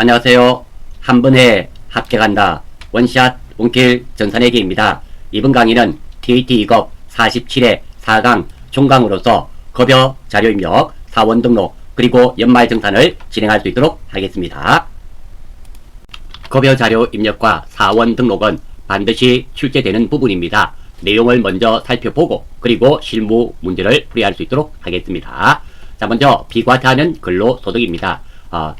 안녕하세요. 한 번에 합격한다. 원샷 원킬 전산회계입니다. 이번 강의는 TAT 2급 47회 4강 총강으로서 급여 자료 입력, 사원 등록, 그리고 연말 정산을 진행할 수 있도록 하겠습니다. 급여 자료 입력과 사원 등록은 반드시 출제되는 부분입니다. 내용을 먼저 살펴보고 그리고 실무 문제를 풀이할 수 있도록 하겠습니다. 자, 먼저 비과세하는 근로소득입니다.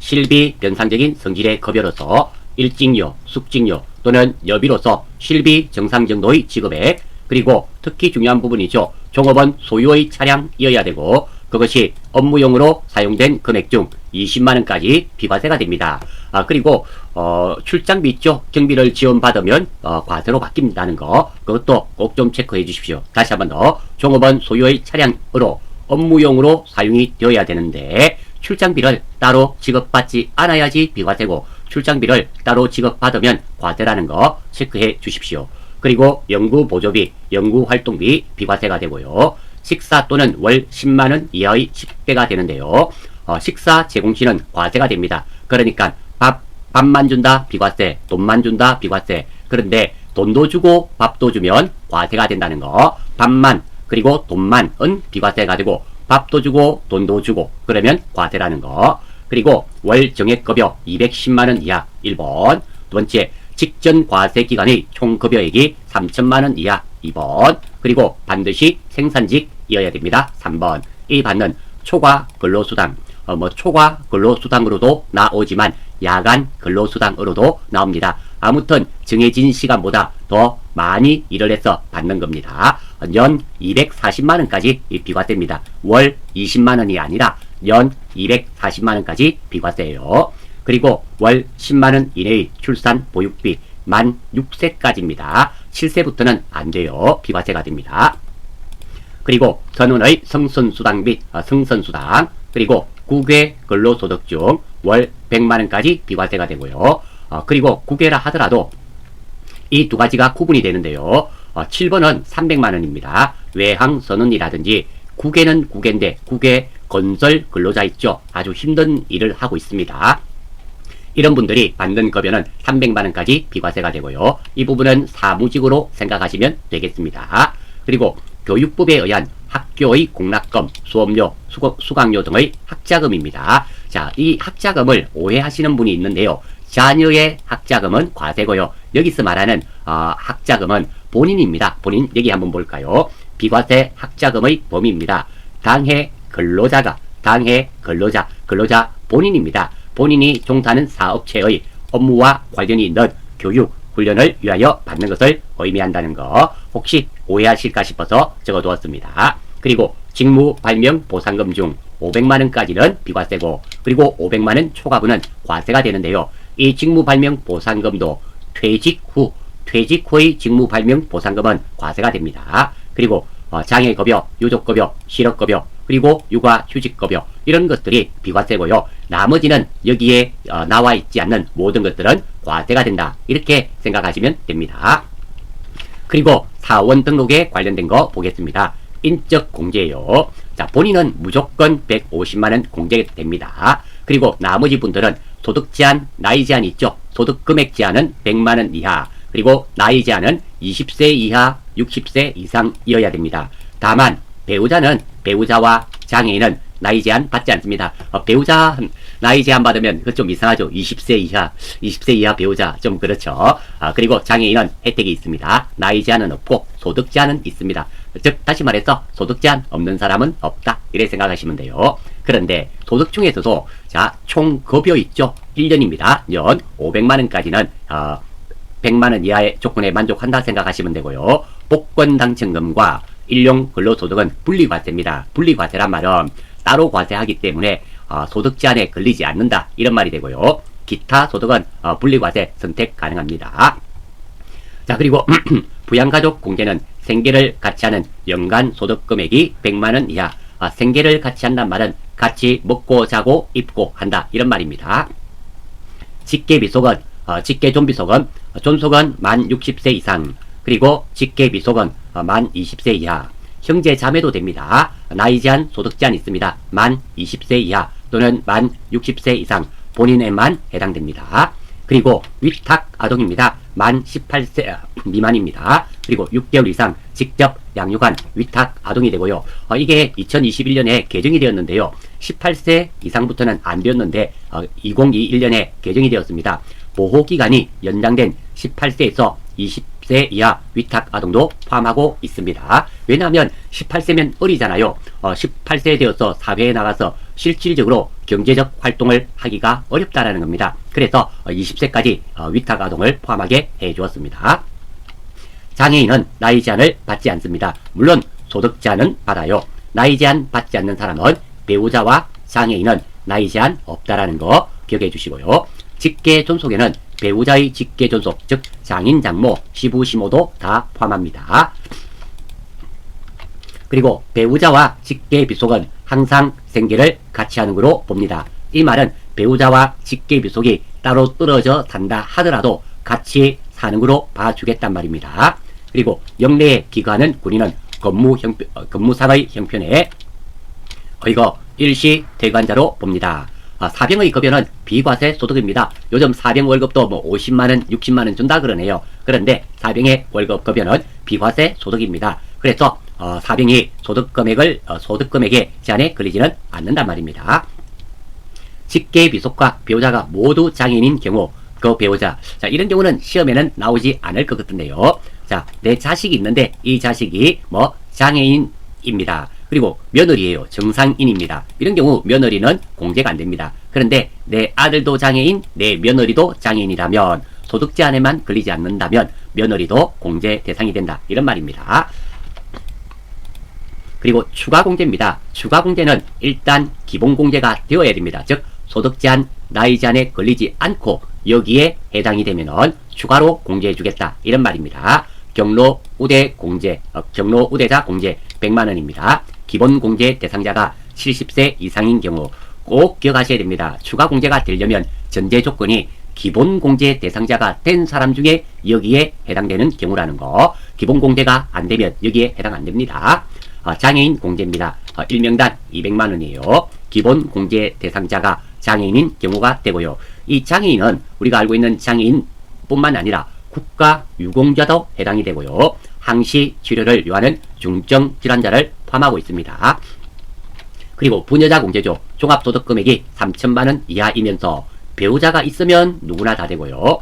실비 변상적인 성질의 급여로서 일직료, 숙직료 또는 여비로서 실비 정상 정도의 지급액, 그리고 특히 중요한 부분이죠. 종업원 소유의 차량이어야 되고 그것이 업무용으로 사용된 금액 중 20만원까지 비과세가 됩니다. 그리고 출장비 있죠. 경비를 지원받으면 과세로 바뀐다는 거, 그것도 꼭 좀 체크해 주십시오. 다시 한 번 더, 종업원 소유의 차량으로 업무용으로 사용이 되어야 되는데 출장비를 따로 지급받지 않아야지 비과세고, 출장비를 따로 지급받으면 과세라는 거 체크해 주십시오. 그리고 연구보조비, 연구활동비 비과세가 되고요. 식사 또는 월 10만원 이하의 식대가 되는데요. 식사 제공시는 과세가 됩니다. 그러니까 밥만 준다 비과세, 돈만 준다 비과세. 그런데 돈도 주고 밥도 주면 과세가 된다는 거. 밥만 그리고 돈만은 비과세가 되고 밥도 주고 돈도 주고 그러면 과세라는 거. 그리고 월 정액급여 210만원 이하 1번. 두 번째, 직전 과세 기간의 총 급여액이 3천만원 이하 2번. 그리고 반드시 생산직이어야 됩니다. 3번. 이 받는 초과 근로수당, 초과 근로수당으로도 나오지만 야간 근로수당으로도 나옵니다. 아무튼 정해진 시간보다 더 많이 일을 해서 받는 겁니다. 연 240만원까지 비과세입니다. 월 20만원이 아니라 연 240만원까지 비과세예요. 그리고 월 10만원 이내의 출산 보육비 만 6세까지입니다. 7세부터는 안 돼요. 비과세가 됩니다. 그리고 전원의 성선수당 및 성선수당, 그리고 국외 근로소득 중 월 100만원까지 비과세가 되고요. 그리고 국외라 하더라도 이 두 가지가 구분이 되는데요. 7번은 300만원입니다. 외항선원이라든지 국외는 국외인데 국외 건설 근로자 있죠. 아주 힘든 일을 하고 있습니다. 이런 분들이 받는 급여는 300만원까지 비과세가 되고요. 이 부분은 사무직으로 생각하시면 되겠습니다. 그리고 교육법에 의한 학교의 공락금, 수업료, 수강료 등의 학자금입니다. 자, 이 학자금을 오해하시는 분이 있는데요. 자녀의 학자금은 과세고요. 여기서 말하는 학자금은 본인입니다. 본인, 여기 한번 볼까요? 비과세 학자금의 범위입니다. 당해 근로자 본인입니다. 본인이 종사하는 사업체의 업무와 관련이 있는 교육, 훈련을 위하여 받는 것을 의미한다는 거 혹시 오해하실까 싶어서 적어두었습니다. 그리고 직무 발명 보상금 중 500만원까지는 비과세고, 그리고 500만원 초과분은 과세가 되는데요. 이 직무 발명 보상금도 퇴직 후의 직무 발명 보상금은 과세가 됩니다. 그리고 장애급여, 유족급여, 실업급여, 그리고 육아휴직급여 이런 것들이 비과세고요. 나머지는 여기에 나와 있지 않는 모든 것들은 과세가 된다. 이렇게 생각하시면 됩니다. 그리고 사원 등록에 관련된 거 보겠습니다. 인적 공제예요. 자, 본인은 무조건 150만원 공제됩니다. 그리고 나머지 분들은 소득 제한, 나이 제한 있죠. 소득 금액 제한은 100만원 이하, 그리고 나이 제한은 20세 이하 60세 이상이어야 됩니다. 다만 배우자와 장애인은 나이 제한 받지 않습니다. 배우자 나이 제한 받으면 그거 좀 이상하죠. 20세 이하 배우자 좀 그렇죠. 그리고 장애인은 혜택이 있습니다. 나이 제한은 없고 소득 제한은 있습니다. 즉 다시 말해서 소득 제한 없는 사람은 없다. 이렇게 생각하시면 돼요. 그런데 소득 중에서도 자, 총 급여 있죠. 1년입니다. 연 500만원까지는 100만원 이하의 조건에 만족한다 생각하시면 되고요. 복권 당첨금과 일용 근로소득은 분리과세입니다. 분리과세란 말은 따로 과세하기 때문에 소득 제한에 걸리지 않는다. 이런 말이 되고요. 기타 소득은 분리과세 선택 가능합니다. 자, 그리고 부양가족 공제는 생계를 같이 하는 연간 소득 금액이 100만원 이하. 생계를 같이 한단 말은 같이 먹고 자고 입고 한다. 이런 말입니다. 직계비속은 직계존비속은 존속은 만 60세 이상, 그리고 직계비속은 만 20세 이하. 형제 자매도 됩니다. 나이 제한, 소득 제한 있습니다. 만 20세 이하 또는 만 60세 이상. 본인에만 해당됩니다. 그리고 위탁 아동입니다. 만 18세 미만입니다. 그리고 6개월 이상 직접 양육한 위탁 아동이 되고요. 이게 2021년에 개정이 되었는데요. 18세 이상부터는 안 되었는데 2021년에 개정이 되었습니다. 보호기간이 연장된 18세에서 20세 이하 위탁 아동도 포함하고 있습니다. 왜냐하면 18세면 어리잖아요. 18세 되어서 사회에 나가서 실질적으로 경제적 활동을 하기가 어렵다라는 겁니다. 그래서 20세까지 위탁 아동을 포함하게 해주었습니다. 장애인은 나이 제한을 받지 않습니다. 물론 소득 제한은 받아요. 나이 제한 받지 않는 사람은 배우자와 장애인은 나이 제한 없다라는 거 기억해 주시고요. 직계 존속에는 배우자의 직계 존속, 즉 장인, 장모, 시부, 시모도 다 포함합니다. 그리고 배우자와 직계 비속은 항상 생계를 같이 하는 거로 봅니다. 이 말은 배우자와 직계 비속이 따로 떨어져 산다 하더라도 같이 사는 거로 봐주겠단 말입니다. 그리고 영내에 기거하는 군인은 근무상의 형편에 이거 일시 대관자로 봅니다. 사병의 급여는 비과세 소득입니다. 요즘 사병 월급도 뭐 50만원, 60만원 준다 그러네요. 그런데 사병의 월급 급여는 비과세 소득입니다. 그래서 사병이 소득금액의 제한에 걸리지는 않는단 말입니다. 직계 비속과 배우자가 모두 장애인인 경우 그 배우자, 자 이런 경우는 시험에는 나오지 않을 것 같은데요. 자, 내 자식이 있는데 이 자식이 뭐 장애인입니다. 그리고 며느리예요. 정상인입니다. 이런 경우 며느리는 공제가 안 됩니다. 그런데 내 아들도 장애인, 내 며느리도 장애인이라면 소득 제한에만 걸리지 않는다면 며느리도 공제 대상이 된다. 이런 말입니다. 그리고 추가 공제입니다. 추가 공제는 일단 기본 공제가 되어야 됩니다. 즉 소득 제한, 나이 제한에 걸리지 않고 여기에 해당이 되면은 추가로 공제해 주겠다. 이런 말입니다. 경로 우대 공제, 경로 우대자 공제 100만원입니다. 기본 공제 대상자가 70세 이상인 경우 꼭 기억하셔야 됩니다. 추가 공제가 되려면 전제 조건이 기본 공제 대상자가 된 사람 중에 여기에 해당되는 경우라는 거. 기본 공제가 안 되면 여기에 해당 안 됩니다. 장애인 공제입니다. 1명당 200만원이에요. 기본 공제 대상자가 장애인인 경우가 되고요. 이 장애인은 우리가 알고 있는 장애인 뿐만 아니라 국가 유공자도 해당이 되고요. 항시 치료를 요하는 중증 질환자를 포함하고 있습니다. 그리고 부녀자 공제죠. 종합소득금액이 3천만원 이하이면서 배우자가 있으면 누구나 다 되고요.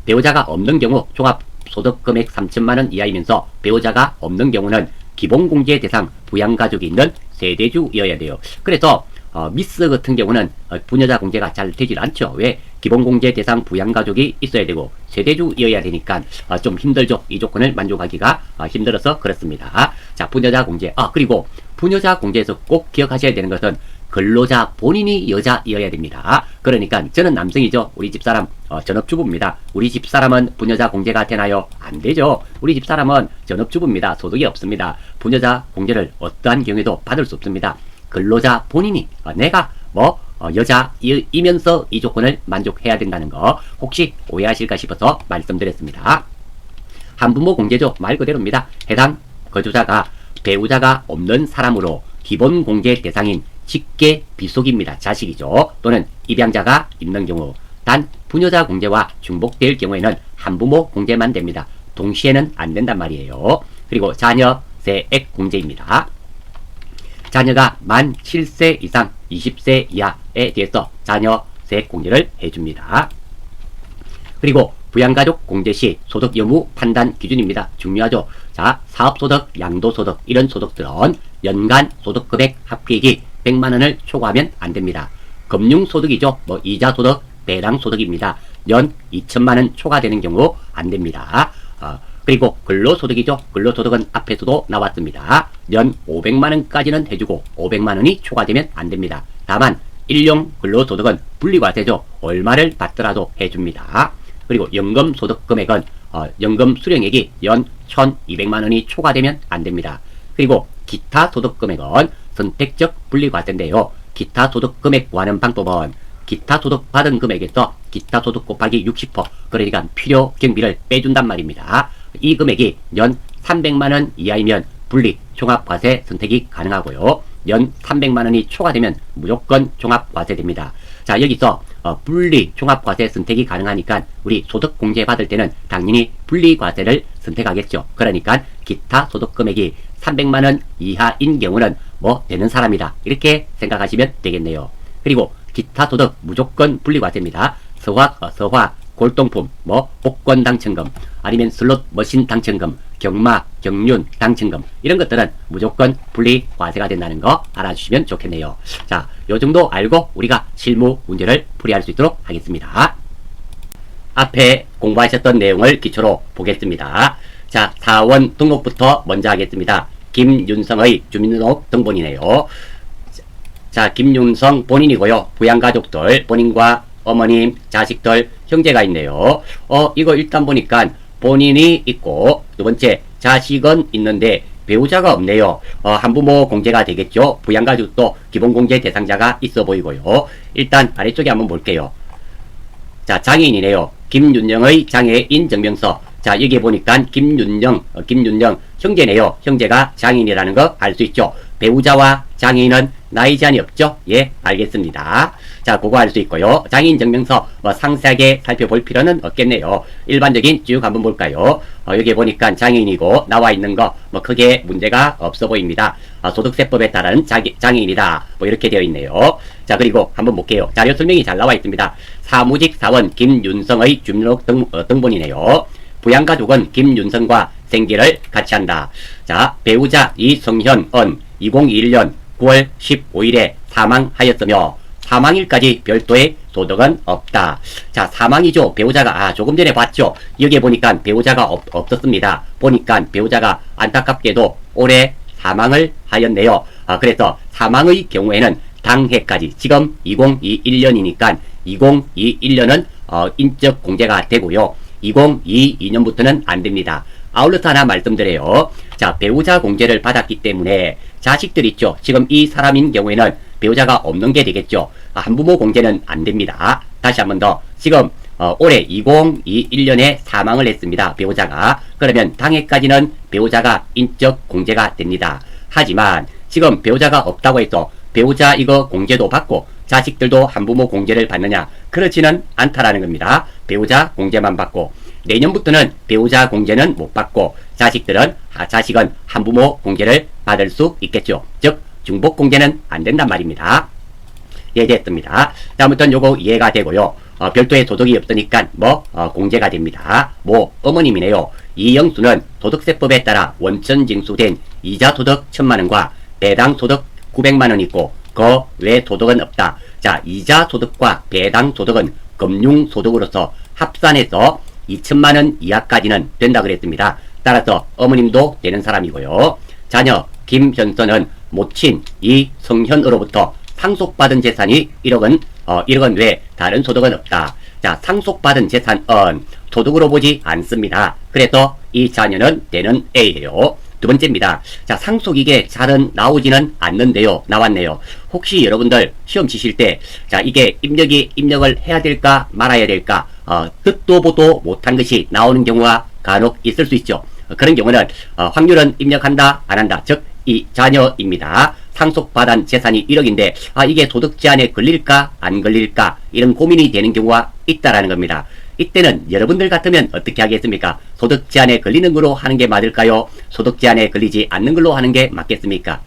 배우자가 없는 경우 종합소득금액 3천만원 이하이면서 배우자가 없는 경우는 기본공제 대상 부양가족이 있는 세대주여야 돼요. 그래서 미스 같은 경우는 부녀자 공제가 잘 되질 않죠. 왜? 기본공제 대상 부양가족이 있어야 되고 세대주여야 되니까 좀 힘들죠. 이 조건을 만족하기가 힘들어서 그렇습니다. 자, 부녀자 공제. 그리고 부녀자 공제에서 꼭 기억하셔야 되는 것은 근로자 본인이 여자여야 됩니다. 그러니까 저는 남성이죠. 우리 집사람 전업주부입니다. 우리 집사람은 부녀자 공제가 되나요? 안 되죠. 우리 집사람은 전업주부입니다. 소득이 없습니다. 부녀자 공제를 어떠한 경우에도 받을 수 없습니다. 근로자 본인이 내가 여자이면서 이 조건을 만족해야 된다는 거 혹시 오해하실까 싶어서 말씀드렸습니다. 한부모 공제죠. 말 그대로입니다. 해당 거주자가 배우자가 없는 사람으로 기본 공제 대상인 직계 비속입니다. 자식이죠. 또는 입양자가 있는 경우 단 부녀자 공제와 중복될 경우에는 한부모 공제만 됩니다. 동시에는 안 된단 말이에요. 그리고 자녀 세액 공제입니다. 자녀가 만 7세 이상 20세 이하에 대해서 자녀 세액 공제를 해줍니다. 그리고 부양가족 공제 시 소득 여부 판단 기준입니다. 중요하죠. 자, 사업소득, 양도소득 이런 소득들은 연간 소득금액 합계액이 100만원을 초과하면 안됩니다. 금융소득이죠. 이자소득, 배당소득입니다. 연 2천만원 초과되는 경우 안됩니다. 그리고 근로소득이죠. 근로소득은 앞에서도 나왔습니다. 연 500만원까지는 해주고 500만원이 초과되면 안됩니다. 다만 일용 근로소득은 분리과세죠. 얼마를 받더라도 해줍니다. 그리고 연금소득금액은 연금 수령액이 연 1200만원이 초과되면 안됩니다. 그리고 기타 소득금액은 선택적 분리과세인데요. 기타 소득금액 구하는 방법은 기타 소득 받은 금액에서 기타 소득 곱하기 60% 그러니까 필요 경비를 빼준단 말입니다. 이 금액이 연 300만원 이하이면 분리 종합과세 선택이 가능하고요. 연 300만원이 초과되면 무조건 종합과세됩니다. 자, 여기서 분리 종합과세 선택이 가능하니까 우리 소득공제 받을 때는 당연히 분리과세를 선택하겠죠. 그러니까 기타 소득 금액이 300만원 이하인 경우는 뭐 되는 사람이다, 이렇게 생각하시면 되겠네요. 그리고 기타 소득 무조건 분리과세입니다. 서화, 골동품, 뭐 복권 당첨금, 아니면 슬롯 머신 당첨금, 경마, 경륜 당첨금, 이런 것들은 무조건 분리과세가 된다는 거 알아주시면 좋겠네요. 자, 요 정도 알고 우리가 실무 문제를 풀이할 수 있도록 하겠습니다. 앞에 공부하셨던 내용을 기초로 보겠습니다. 자, 사원 등록부터 먼저 하겠습니다. 김윤성의 주민등록 등본이네요. 자, 김윤성 본인이고요. 부양가족들, 본인과 어머님, 자식들, 형제가 있네요. 이거 일단 보니까 본인이 있고, 두 번째, 자식은 있는데 배우자가 없네요. 한부모 공제가 되겠죠. 부양가족도 기본공제 대상자가 있어 보이고요. 일단 아래쪽에 한번 볼게요. 자, 장애인이네요. 김윤영의 장애인 증명서. 자, 여기 보니까 김윤영 형제네요. 형제가 장애인이라는 거 알 수 있죠. 배우자와 장애인은 나이 제한이 없죠? 예, 알겠습니다. 자, 그거 알 수 있고요. 장애인 증명서 상세하게 살펴볼 필요는 없겠네요. 일반적인 쭉 한번 볼까요? 여기 보니까 장애인이고 나와 있는 거 크게 문제가 없어 보입니다. 소득세법에 따른 장애인이다, 뭐 이렇게 되어 있네요. 자, 그리고 한번 볼게요. 자료 설명이 잘 나와 있습니다. 사무직 사원 김윤성의 주민등록 등본이네요. 부양가족은 김윤성과 생계를 같이 한다. 자, 배우자 이성현은 2021년 9월 15일에 사망하였으며 사망일까지 별도의 소득은 없다. 자, 사망이죠. 배우자가 조금 전에 봤죠. 여기에 보니까 배우자가 없었습니다. 보니까 배우자가 안타깝게도 올해 사망을 하였네요. 그래서 사망의 경우에는 당해까지, 지금 2021년이니까 2021년은 인적 공제가 되고요. 2022년부터는 안 됩니다. 아울러서 하나 말씀드려요. 자, 배우자 공제를 받았기 때문에 자식들 있죠. 지금 이 사람인 경우에는 배우자가 없는 게 되겠죠. 한부모 공제는 안 됩니다. 다시 한번 더. 지금 올해 2021년에 사망을 했습니다. 배우자가. 그러면 당해까지는 배우자가 인적 공제가 됩니다. 하지만 지금 배우자가 없다고 해서 배우자 이거 공제도 받고 자식들도 한부모 공제를 받느냐? 그렇지는 않다라는 겁니다. 배우자 공제만 받고 내년부터는 배우자 공제는 못 받고 자식은 한부모 공제를 받을 수 있겠죠. 즉 중복 공제는 안 된단 말입니다. 예, 됐습니다. 다음부터는 요거 이해가 되고요. 별도의 소득이 없으니까 공제가 됩니다. 어머님이네요. 이영수는 소득세법에 따라 원천 징수된 이자 소득 1000만원과 배당 소득 900만원 있고 그 외 소득은 없다. 자, 이자 소득과 배당 소득은 금융 소득으로서 합산해서 2000만원 이하까지는 된다 그랬습니다. 따라서 어머님도 되는 사람이고요. 자녀 김현선은 모친 이성현으로부터 상속받은 재산이 1억원 외에 다른 소득은 없다. 자, 상속받은 재산은 소득으로 보지 않습니다. 그래서 이 자녀는 되는 A예요. 두 번째입니다. 자, 상속 이게 잘은 나오지는 않는데요. 나왔네요. 혹시 여러분들 시험 치실 때, 자, 이게 입력을 해야 될까 말아야 될까, 듣도 보도 못한 것이 나오는 경우가 간혹 있을 수 있죠. 그런 경우는 확률은 입력한다 안 한다. 즉 이 자녀입니다. 상속받은 재산이 1억인데 이게 소득 제한에 걸릴까 안 걸릴까 이런 고민이 되는 경우가 있다라는 겁니다. 이때는 여러분들 같으면 어떻게 하겠습니까? 소득 제한에 걸리는 걸로 하는 게 맞을까요? 소득 제한에 걸리지 않는 걸로 하는 게 맞겠습니까?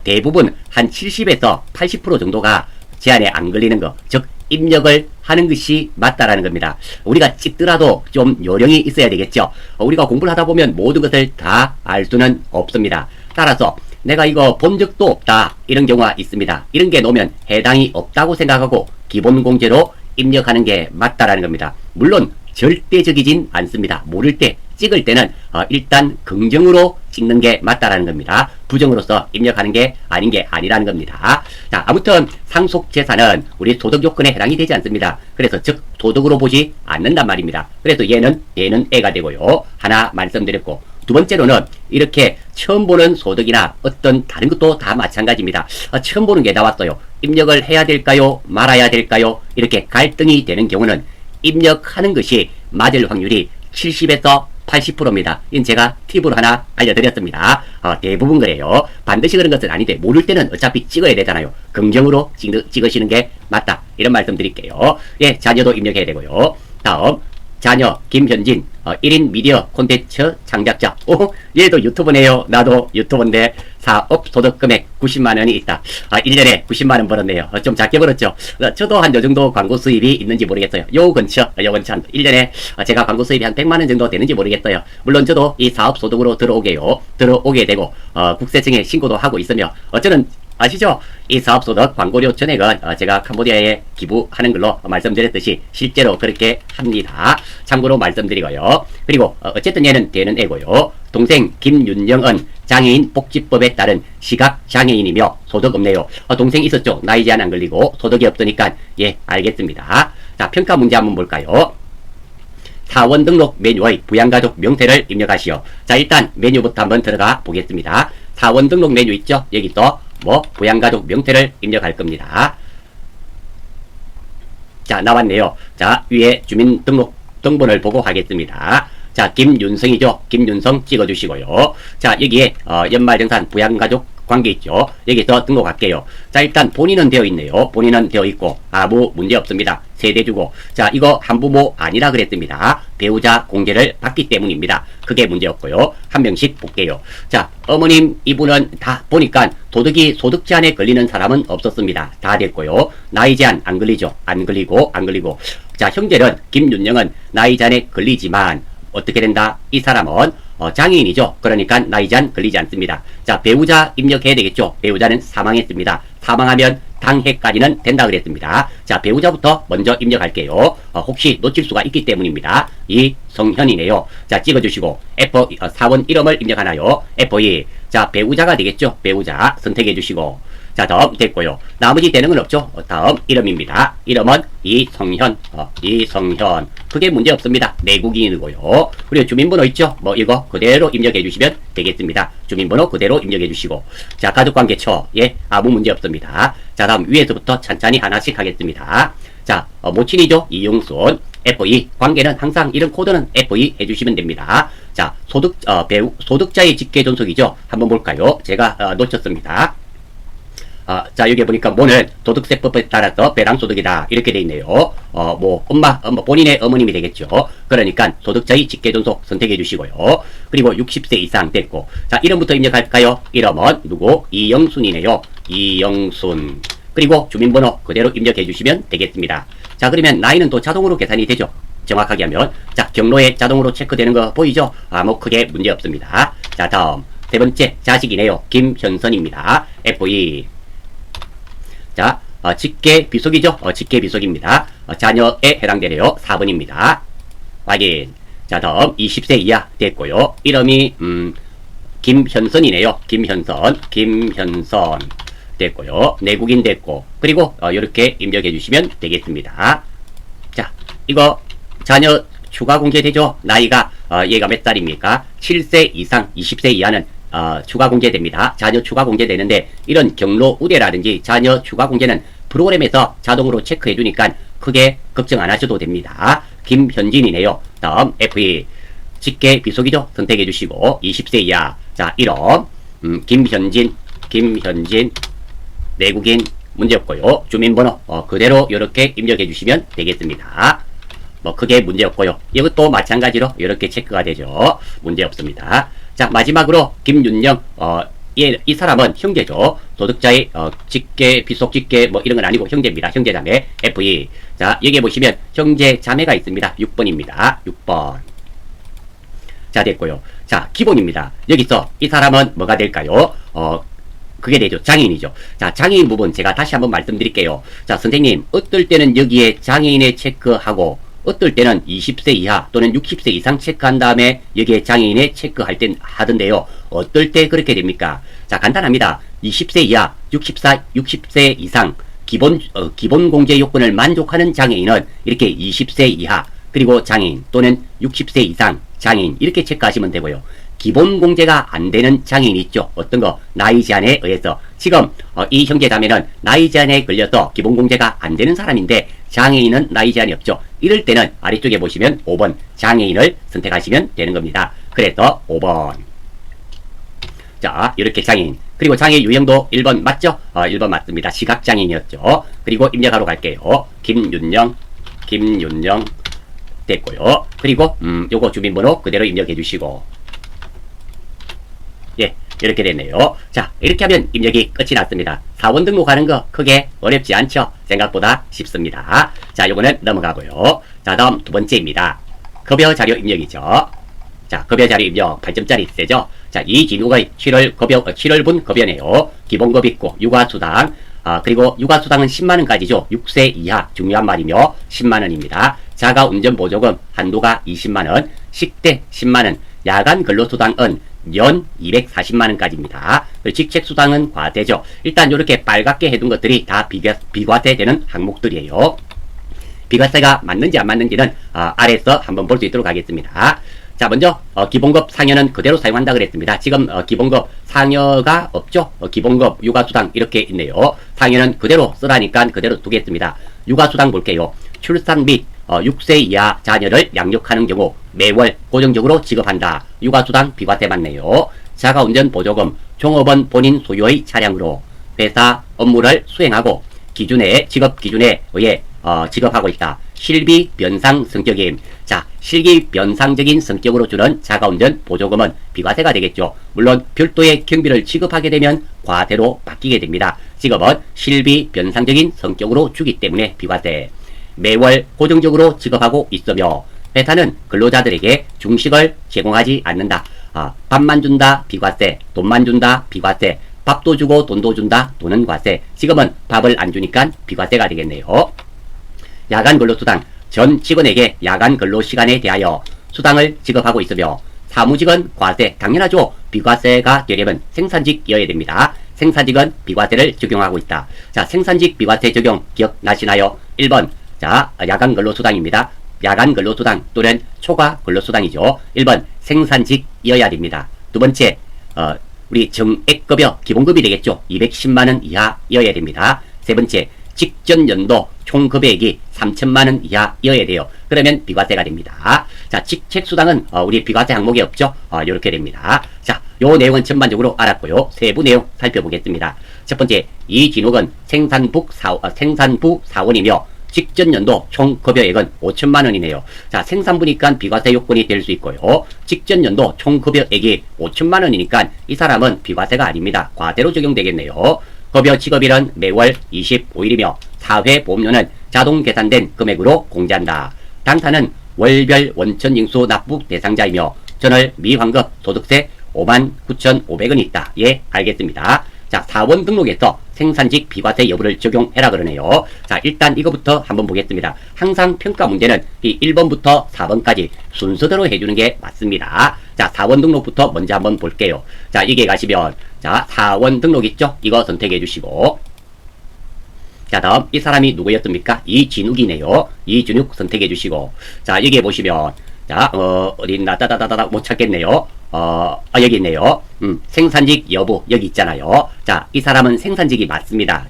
대부분 한 70에서 80% 정도가 제한에 안 걸리는 거, 즉 입력을 하는 것이 맞다라는 겁니다. 우리가 찍더라도 좀 요령이 있어야 되겠죠. 우리가 공부를 하다 보면 모든 것을 다 알 수는 없습니다. 따라서 내가 이거 본 적도 없다 이런 경우가 있습니다. 이런 게 놓으면 해당이 없다고 생각하고 기본 공제로 입력하는 게 맞다라는 겁니다. 물론 절대적이진 않습니다. 모를 때 찍을 때는 일단 긍정으로 찍는 게 맞다라는 겁니다. 부정으로서 입력하는 게 아닌 게 아니라는 겁니다. 자, 아무튼 상속 재산은 우리 소득 요건에 해당이 되지 않습니다. 그래서 즉 소득으로 보지 않는단 말입니다. 그래서 얘는 애가 되고요. 하나 말씀드렸고, 두 번째로는 이렇게 처음 보는 소득이나 어떤 다른 것도 다 마찬가지입니다. 처음 보는 게 나왔어요. 입력을 해야 될까요? 말아야 될까요? 이렇게 갈등이 되는 경우는 입력하는 것이 맞을 확률이 70에서 80%입니다. 이건 제가 팁으로 하나 알려드렸습니다. 대부분 그래요. 반드시 그런 것은 아닌데 모를 때는 어차피 찍어야 되잖아요. 긍정으로 찍으시는 게 맞다. 이런 말씀 드릴게요. 예, 자녀도 입력해야 되고요. 다음 자녀 김현진 1인 미디어 콘텐츠 창작자. 오, 얘도 유튜브네요. 나도 유튜브인데 사업 소득 금액 90만원이 있다. 1년에 90만원 벌었네요. 좀 작게 벌었죠. 저도 한 요 정도 광고 수입이 있는지 모르겠어요. 요 근처 한 1년에 제가 광고 수입이 한 100만원 정도 되는지 모르겠어요. 물론 저도 이 사업 소득으로 들어오게 되고 국세청에 신고도 하고 있으며 저는 아시죠? 이 사업소득 광고료 전액은 제가 캄보디아에 기부하는 걸로 말씀드렸듯이 실제로 그렇게 합니다. 참고로 말씀드리고요. 그리고 어쨌든 얘는 되는 애고요. 동생 김윤영은 장애인 복지법에 따른 시각장애인이며 소득 없네요. 동생 있었죠? 나이 제한 안 걸리고 소득이 없으니까 예, 알겠습니다. 자, 평가 문제 한번 볼까요? 사원 등록 메뉴의 부양가족 명세를 입력하시오. 자, 일단 메뉴부터 한번 들어가 보겠습니다. 사원 등록 메뉴 있죠? 여기 또 부양가족 명태를 입력할 겁니다. 자, 나왔네요. 자, 위에 주민등록등본을 보고 하겠습니다. 자, 김윤성이죠. 김윤성 찍어주시고요. 자, 여기에 연말정산 부양가족 관계 있죠. 여기서 등록할게요. 자, 일단 본인은 되어 있네요. 본인은 되어 있고 아무 문제 없습니다. 세대주고. 자, 이거 한부모 아니라 그랬습니다. 배우자 공제를 받기 때문입니다. 그게 문제 없고요. 한 명씩 볼게요. 자, 어머님 이분은 다 보니까 소득 제한에 걸리는 사람은 없었습니다. 다 됐고요. 나이 제한 안 걸리죠. 안 걸리고. 자, 형제는 김윤영은 나이 제한에 걸리지만 어떻게 된다? 이 사람은 장애인이죠. 그러니까 나이 제한 걸리지 않습니다. 자, 배우자 입력해야 되겠죠. 배우자는 사망했습니다. 사망하면 당해까지는 된다 그랬습니다. 자, 배우자부터 먼저 입력할게요. 혹시 놓칠 수가 있기 때문입니다. 이성현이네요. 자, 찍어주시고 사원 이름을 입력하나요? F2. 자, 배우자가 되겠죠. 배우자 선택해 주시고. 자, 다음 됐고요. 나머지 되는 건 없죠. 다음 이름입니다. 이름은 이성현. 이성현. 그게 문제 없습니다. 내국인이고요. 그리고 주민번호 있죠. 이거 그대로 입력해 주시면 되겠습니다. 주민번호 그대로 입력해 주시고. 자, 가족관계처. 예, 아무 문제 없습니다. 자, 다음 위에서부터 찬찬히 하나씩 하겠습니다. 자, 모친이죠. 이용순. F2. 관계는 항상 이런 코드는 F2 해주시면 됩니다. 자, 소득자의 직계 존속이죠. 한번 볼까요? 제가 놓쳤습니다. 자, 여기 보니까 뭐는 소득세법에 따라서 배당소득이다. 이렇게 돼 있네요. 본인의 어머님이 되겠죠. 그러니까 소득자의 직계존속 선택해 주시고요. 그리고 60세 이상 됐고. 자, 이름부터 입력할까요? 이름은 누구? 이영순이네요. 이영순. 그리고 주민번호 그대로 입력해 주시면 되겠습니다. 자, 그러면 나이는 또 자동으로 계산이 되죠. 정확하게 하면. 자, 경로에 자동으로 체크되는 거 보이죠? 크게 문제 없습니다. 자, 다음. 세 번째, 자식이네요. 김현선입니다. F2. 자, 직계 비속이죠. 직계 비속입니다. 자녀에 해당되네요. 4번입니다. 확인. 자, 다음 20세 이하 됐고요. 이름이 김현선이네요. 김현선 됐고요. 내국인 됐고. 그리고 이렇게 입력해 주시면 되겠습니다. 자, 이거 자녀 추가 공개되죠. 나이가 얘가 몇 살입니까? 7세 이상 20세 이하는 추가 공개됩니다. 자녀 추가 공개되는데 이런 경로 우대라든지 자녀 추가 공개는 프로그램에서 자동으로 체크해 주니까 크게 걱정 안 하셔도 됩니다. 김현진이네요. 다음 F2. 직계 비속이죠. 선택해 주시고 20세 이하. 자, 이름 김현진 내국인 문제없고요. 주민번호 그대로 이렇게 입력해 주시면 되겠습니다. 크게 문제없고요. 이것도 마찬가지로 이렇게 체크가 되죠. 문제없습니다. 자, 마지막으로 김윤영. 이 사람은 형제죠. 소득자의 직계, 비속 직계 이런 건 아니고 형제입니다. 형제자매 F2. 자, 여기 보시면 형제자매가 있습니다. 6번입니다. 6번. 자, 됐고요. 자, 기본입니다. 여기서 이 사람은 뭐가 될까요? 그게 되죠. 장애인이죠. 자, 장애인 부분 제가 다시 한번 말씀드릴게요. 자, 선생님, 어떨 때는 여기에 장애인에 체크하고 어떨 때는 20세 이하 또는 60세 이상 체크한 다음에 여기에 장애인에 체크할 땐 하던데요. 어떨 때 그렇게 됩니까? 자, 간단합니다. 20세 이하, 60세 이상 기본 공제 요건을 만족하는 장애인은 이렇게 20세 이하 그리고 장애인 또는 60세 이상 장애인 이렇게 체크하시면 되고요. 기본 공제가 안 되는 장애인 있죠. 어떤 거? 나이 제한에 의해서. 지금 이 형제자매는 나이 제한에 걸려서 기본 공제가 안 되는 사람인데 장애인은 나이 제한이 없죠. 이럴 때는 아래쪽에 보시면 5번 장애인을 선택하시면 되는 겁니다. 그래서 5번. 자, 이렇게 장애인. 그리고 장애 유형도 1번 맞죠? 1번 맞습니다. 시각장애인이었죠. 그리고 입력하러 갈게요. 김윤영 됐고요. 그리고 요거 주민번호 그대로 입력해 주시고, 예, 이렇게 됐네요. 자, 이렇게 하면 입력이 끝이 났습니다. 사원 등록하는 거 크게 어렵지 않죠? 생각보다 쉽습니다. 자, 요거는 넘어가고요. 자, 다음 두 번째입니다. 급여 자료 입력이죠. 자, 급여 자료 입력 8점짜리 세죠? 자, 이진욱의 7월분 급여네요. 기본급 있고, 육아수당, 그리고 육아수당은 10만원까지죠. 6세 이하 중요한 말이며 10만원입니다. 자가운전보조금 한도가 20만원, 식대 10만원, 야간 근로수당은 연 240만원까지입니다. 직책수당은 과세죠. 일단 이렇게 빨갛게 해둔 것들이 다 비과세되는 항목들이에요. 비과세가 맞는지 안 맞는지는 아래에서 한번 볼 수 있도록 하겠습니다. 자, 먼저 기본급 상여는 그대로 사용한다 그랬습니다. 지금 기본급 상여가 없죠. 기본급 육아수당 이렇게 있네요. 상여는 그대로 쓰라니까 그대로 두겠습니다. 육아수당 볼게요. 출산 및 6세 이하 자녀를 양육하는 경우 매월 고정적으로 지급한다. 육아수당 비과세 맞네요. 자가운전 보조금 종업원 본인 소유의 차량으로 회사 업무를 수행하고 지급 기준에 의해 지급하고 있다. 실비 변상 성격임. 자, 실비 변상적인 성격으로 주는 자가운전 보조금은 비과세가 되겠죠. 물론 별도의 경비를 지급하게 되면 과세로 바뀌게 됩니다. 지급은 실비 변상적인 성격으로 주기 때문에 비과세. 매월 고정적으로 지급하고 있으며 회사는 근로자들에게 중식을 제공하지 않는다. 밥만 준다 비과세, 돈만 준다 비과세, 밥도 주고 돈도 준다 돈은 과세. 지금은 밥을 안 주니까 비과세가 되겠네요. 야간 근로수당 전 직원에게 야간 근로 시간에 대하여 수당을 지급하고 있으며 사무직은 과세, 당연하죠. 비과세가 되려면 생산직이어야 됩니다. 생산직은 비과세를 적용하고 있다. 자, 생산직 비과세 적용 기억나시나요? 1번 자, 야간 근로수당입니다. 야간 근로수당 또는 초과 근로수당이죠. 1번 생산직이어야 됩니다. 두 번째 우리 정액급여 기본급이 되겠죠. 210만원 이하여야 됩니다. 세 번째 직전 연도 총급여액이 3천만원 이하여야 돼요. 그러면 비과세가 됩니다. 자, 직책수당은 우리 비과세 항목이 없죠. 이렇게 됩니다. 자, 요 내용은 전반적으로 알았고요. 세부 내용 살펴보겠습니다. 첫 번째, 이진욱은 생산부 사원이며 직전 연도 총급여액은 5천만원이네요. 자, 생산부니까 비과세 요건이 될 수 있고요. 직전 연도 총급여액이 5천만원이니까 이 사람은 비과세가 아닙니다. 과세로 적용되겠네요. 급여 지급일은 매월 25일이며 사회보험료는 자동 계산된 금액으로 공제한다. 당사는 월별 원천징수 납부 대상자이며 전월 미환급 소득세 59,500원이 있다. 예, 알겠습니다. 자, 사원 등록에서 생산직 비과세 여부를 적용해라 그러네요. 자, 일단 이거부터 한번 보겠습니다. 항상 평가 문제는 이 1번부터 4번까지 순서대로 해주는 게 맞습니다. 자, 사원 등록부터 먼저 한번 볼게요. 자, 이게 가시면 자, 사원 등록 있죠? 이거 선택해 주시고, 자, 다음 이 사람이 누구였습니까? 이진욱이네요. 이진욱 선택해 주시고, 자, 여기에 보시면 자, 어딨나 따다다다다 못 찾겠네요. 여기 있네요. 생산직 여부 여기 있잖아요. 자, 이 사람은 생산직이 맞습니다.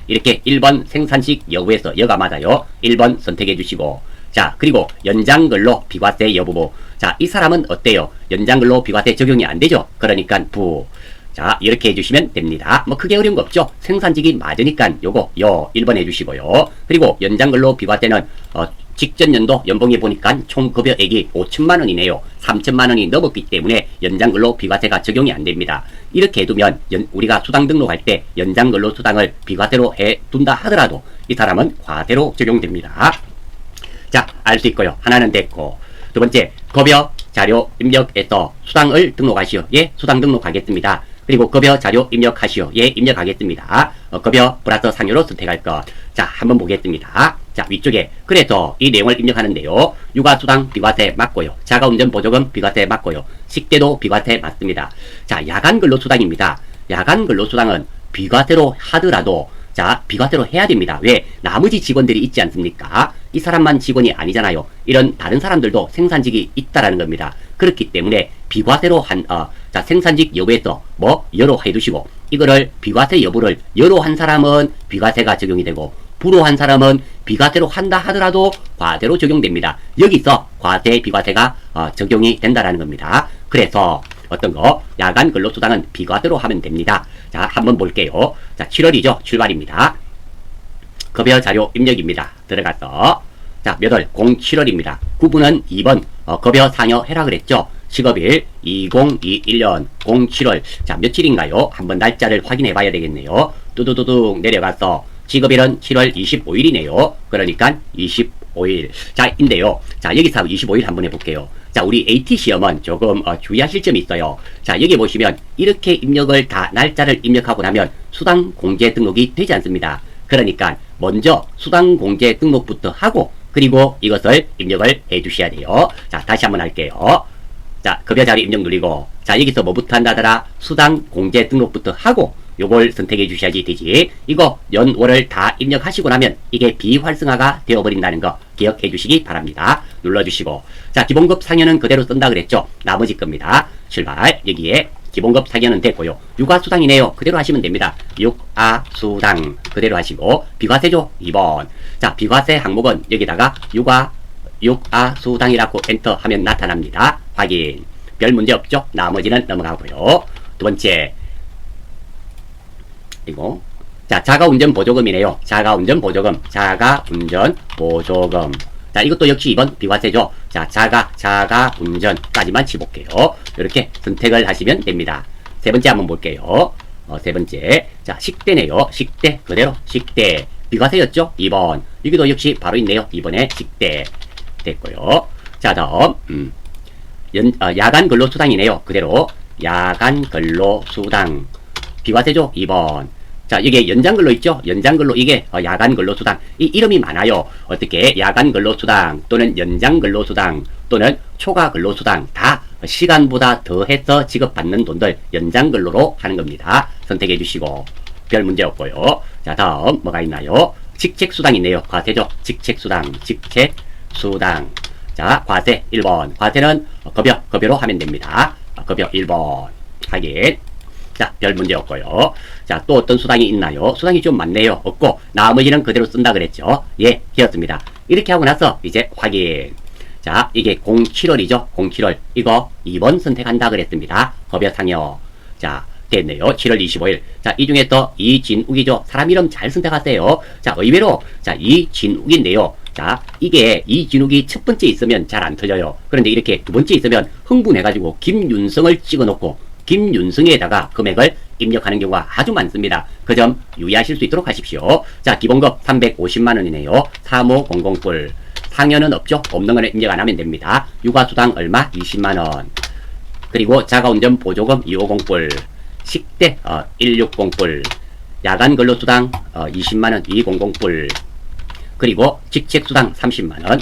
이렇게 1번 생산직 여부에서 여가 맞아요. 1번 선택해 주시고, 자, 그리고 연장근로 비과세 여부. 자, 이 사람은 어때요? 연장근로 비과세 적용이 안 되죠. 그러니까 부. 자, 이렇게 해주시면 됩니다. 뭐 크게 어려운 거 없죠. 생산직이 맞으니까 요거 1번 해주시고요. 그리고 연장근로 비과세는 직전 연도 연봉이 보니까 총급여액이 5천만원이네요. 3천만원이 넘었기 때문에 연장근로 비과세가 적용이 안 됩니다. 이렇게 해두면 우리가 수당 등록할 때 연장근로 수당을 비과세로 해둔다 하더라도 이 사람은 과세로 적용됩니다. 자, 알 수 있고요. 하나는 됐고, 두 번째, 급여 자료 입력에서 수당을 등록하시오. 예, 수당 등록하겠습니다. 그리고 급여 자료 입력하시오. 예, 입력하겠습니다. 급여 플러스 상여로 선택할 것. 자, 한번 보겠습니다. 자, 위쪽에 그래서 이 내용을 입력하는데요. 육아수당 비과세 맞고요. 자가운전 보조금 비과세 맞고요. 식대도 비과세 맞습니다. 자, 야간 근로수당입니다. 야간 근로수당은 비과세로 하더라도 자, 비과세로 해야 됩니다. 왜? 나머지 직원들이 있지 않습니까? 이 사람만 직원이 아니잖아요. 이런 다른 사람들도 생산직이 있다라는 겁니다. 그렇기 때문에 비과세로 자, 생산직 여부에서 여로 해두시고, 이거를 비과세 여부를 여로 한 사람은 비과세가 적용이 되고, 불호한 사람은 비과세로 한다 하더라도 과세로 적용됩니다. 여기서 과세, 비과세가 적용이 된다라는 겁니다. 그래서 어떤 거? 야간 근로수당은 비과세로 하면 됩니다. 자, 한번 볼게요. 자, 7월이죠. 출발입니다. 급여 자료 입력입니다. 들어가서 자, 몇 월? 07월입니다. 구분은 2번 급여 상여 해라 그랬죠. 직업일 2021년 07월. 자, 며칠인가요? 한번 날짜를 확인해 봐야 되겠네요. 뚜두두둑 내려가서 직업일은 7월 25일이네요. 그러니까 25일. 자, 인데요. 자, 여기서 25일 한번 해볼게요. 자, 우리 AT 시험은 조금 주의하실 점이 있어요. 자, 여기 보시면 이렇게 입력을 다 날짜를 입력하고 나면 수당 공제 등록이 되지 않습니다. 그러니까 먼저 수당 공제 등록부터 하고 그리고 이것을 입력을 해 주셔야 돼요. 자, 다시 한번 할게요. 자, 급여 자료 입력 누리고 자, 여기서 뭐부터 한다더라? 수당 공제 등록부터 하고 요걸 선택해 주셔야지 되지. 이거 연월을 다 입력하시고 나면 이게 비활성화가 되어버린다는 거 기억해 주시기 바랍니다. 눌러주시고 자, 기본급 상여는 그대로 쓴다 그랬죠. 나머지 겁니다. 출발. 여기에 기본급 상여는 됐고요. 육아수당이네요. 그대로 하시면 됩니다. 육아수당 그대로 하시고 비과세죠. 2번. 자, 비과세 항목은 여기다가 육아수당이라고 엔터 하면 나타납니다. 확인. 별 문제 없죠. 나머지는 넘어가고요. 두 번째. 그리고 자, 자가운전 보조금이네요. 자가운전 보조금. 자가운전 보조금. 자, 이것도 역시 2번 비과세죠. 자, 자가운전까지만 치볼게요. 이렇게 선택을 하시면 됩니다. 세 번째 한번 볼게요. 세 번째. 자, 식대네요. 식대 그대로 식대. 비과세였죠? 2번. 여기도 역시 바로 있네요. 2번에 식대. 됐고요. 자, 다음 야간 근로수당이네요. 그대로 야간 근로수당. 비과세죠? 2번. 자, 이게 연장근로 있죠? 연장근로 이게 야간 근로수당. 이 이름이 많아요. 어떻게? 야간 근로수당 또는 연장 근로수당 또는 초과 근로수당 다 시간보다 더해서 지급받는 돈들 연장 근로로 하는 겁니다. 선택해 주시고 별 문제 없고요. 자, 다음 뭐가 있나요? 직책수당 있네요. 과세죠? 직책수당. 직책수당. 자, 과세 1번. 과세는 급여로 하면 됩니다. 급여 1번. 확인. 자, 별 문제 없고요. 자, 또 어떤 수당이 있나요? 수당이 좀 많네요. 없고 나머지는 그대로 쓴다 그랬죠. 예, 되었습니다. 이렇게 하고 나서 이제 확인. 자, 이게 07월이죠. 07월. 이거 2번 선택한다 그랬습니다. 급여 상여. 자, 됐네요. 7월 25일. 자, 이 중에서 이진욱이죠. 사람 이름 잘 선택하세요. 자, 의외로 자, 이진욱인데요. 자, 이게 이진욱이 첫 번째 있으면 잘 안 터져요. 그런데 이렇게 두 번째 있으면 흥분해가지고 김윤성을 찍어놓고 김윤성에다가 금액을 입력하는 경우가 아주 많습니다. 그 점 유의하실 수 있도록 하십시오. 자, 기본급 350만원이네요. 3500불. 상여는 없죠? 없는 거는 입력 안 하면 됩니다. 육아수당 얼마? 20만원. 그리고 자가운전 보조금 250불. 식대 160불. 야간 근로수당 20만원 200불. 그리고 직책수당 30만원.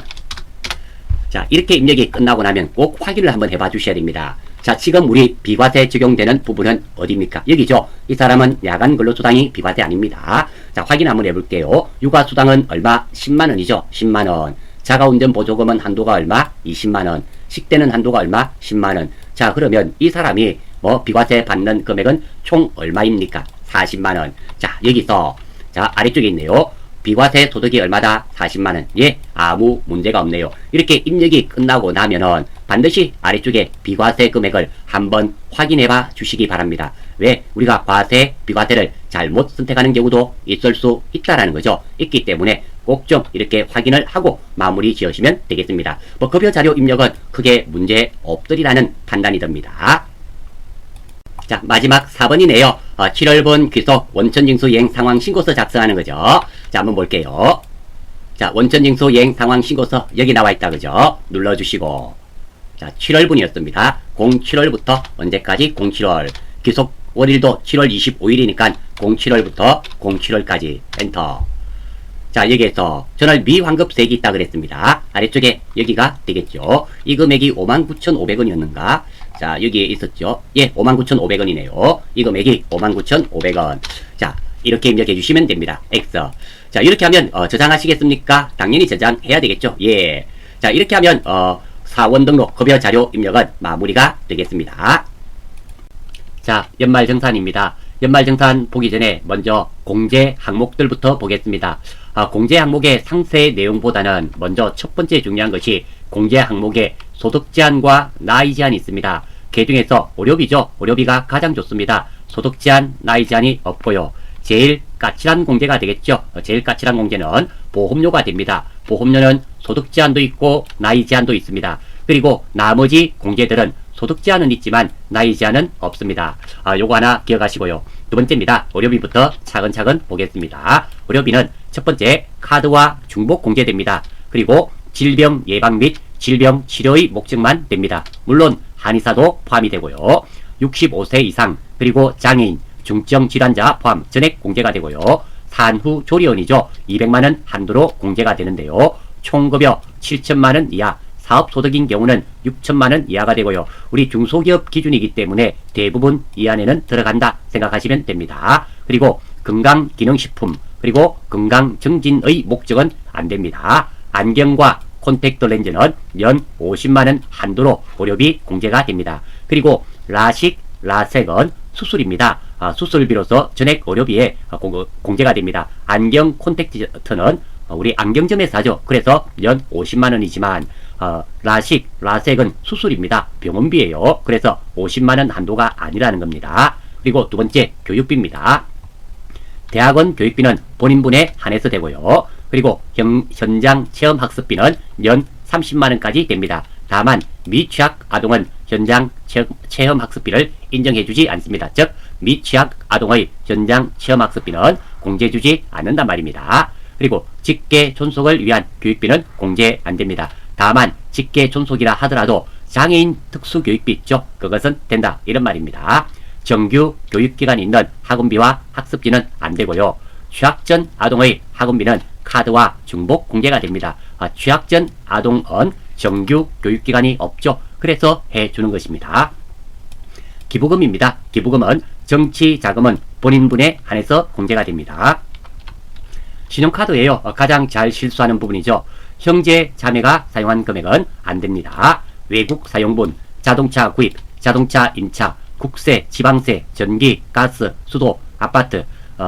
자, 이렇게 입력이 끝나고 나면 꼭 확인을 한번 해봐 주셔야 됩니다. 자, 지금 우리 비과세 적용되는 부분은 어디입니까? 여기죠. 이 사람은 야간 근로수당이 비과세 아닙니다. 자, 확인 한번 해볼게요. 육아수당은 얼마? 10만원이죠. 10만원. 자가운전 보조금은 한도가 얼마? 20만원. 식대는 한도가 얼마? 10만원. 자, 그러면 이 사람이 비과세 받는 금액은 총 얼마입니까? 40만원. 자, 여기서 자, 아래쪽에 있네요. 비과세 소득이 얼마다? 40만원. 예, 아무 문제가 없네요. 이렇게 입력이 끝나고 나면은 반드시 아래쪽에 비과세 금액을 한번 확인해 봐 주시기 바랍니다. 왜? 우리가 과세, 비과세를 잘못 선택하는 경우도 있을 수 있다라는 거죠. 있기 때문에 꼭 좀 이렇게 확인을 하고 마무리 지으시면 되겠습니다. 급여 자료 입력은 크게 문제 없으리라는 판단이 듭니다. 자, 마지막 4번이네요. 7월분 귀속 원천징수 이행 상황 신고서 작성하는 거죠. 자, 한번 볼게요. 자, 원천징수 이행 상황 신고서 여기 나와 있다 그죠? 눌러주시고 자, 7월분이었습니다. 07월부터 언제까지? 07월. 귀속 월일도 7월 25일이니까 07월부터 07월까지 엔터. 자, 여기에서 전월 미환급세액이 있다 그랬습니다. 아래쪽에 여기가 되겠죠. 이 금액이 59,500원이었는가? 자, 여기에 있었죠. 예, 59,500원이네요. 이 금액이 59,500원. 자, 이렇게 입력해 주시면 됩니다. X. 자, 이렇게 하면 저장하시겠습니까? 당연히 저장해야 되겠죠. 예. 자, 이렇게 하면 사원 등록 급여 자료 입력은 마무리가 되겠습니다. 자, 연말정산입니다. 연말정산 보기 전에 먼저 공제 항목들부터 보겠습니다. 공제 항목의 상세 내용보다는 먼저 첫 번째 중요한 것이 공제 항목에 소득 제한과 나이 제한이 있습니다. 그 중에서 의료비죠. 의료비가 가장 좋습니다. 소득 제한, 나이 제한이 없고요. 제일 까칠한 공제가 되겠죠. 제일 까칠한 공제는 보험료가 됩니다. 보험료는 소득 제한도 있고 나이 제한도 있습니다. 그리고 나머지 공제들은 소득 제한은 있지만 나이 제한은 없습니다. 요거 하나 기억하시고요. 두 번째입니다. 의료비부터 차근차근 보겠습니다. 의료비는 첫 번째 카드와 중복 공제됩니다. 그리고 질병 예방 및 질병 치료의 목적만 됩니다. 물론 한의사도 포함이 되고요. 65세 이상 그리고 장애인, 중증 질환자 포함 전액 공제가 되고요. 산후 조리원이죠. 200만원 한도로 공제가 되는데요. 총급여 7천만원 이하, 사업소득인 경우는 6천만원 이하가 되고요. 우리 중소기업 기준이기 때문에 대부분 이 안에는 들어간다 생각하시면 됩니다. 그리고 건강기능식품 그리고 건강증진의 목적은 안됩니다. 안경과 콘택트 렌즈는 연 50만원 한도로 의료비 공제가 됩니다. 그리고 라식, 라섹은 수술입니다. 수술비로서 전액 의료비에 공제가 됩니다. 안경 콘택트는 우리 안경점에서 하죠. 그래서 연 50만원이지만 라식, 라섹은 수술입니다. 병원비예요. 그래서 50만원 한도가 아니라는 겁니다. 그리고 두 번째 교육비입니다. 대학원 교육비는 본인분에 한해서 되고요. 그리고 현장 체험학습비는 연 30만원까지 됩니다. 다만 미취학 아동은 현장 체험학습비를 인정해주지 않습니다. 즉 미취학 아동의 현장 체험학습비는 공제해주지 않는단 말입니다. 그리고 직계 존속을 위한 교육비는 공제 안됩니다. 다만 직계 존속이라 하더라도 장애인 특수교육비 있죠. 그것은 된다 이런 말입니다. 정규 교육기간이 있는 학원비와 학습비는 안되고요. 취학 전 아동의 학원비는 카드와 중복 공제가 됩니다. 취학 전 아동은 정규 교육기간이 없죠. 그래서 해주는 것입니다. 기부금입니다. 기부금은 정치자금은 본인분에 한해서 공제가 됩니다. 신용카드예요. 가장 잘 실수하는 부분이죠. 형제, 자매가 사용한 금액은 안됩니다. 외국 사용분, 자동차 구입, 자동차 임차, 국세, 지방세, 전기, 가스, 수도, 아파트,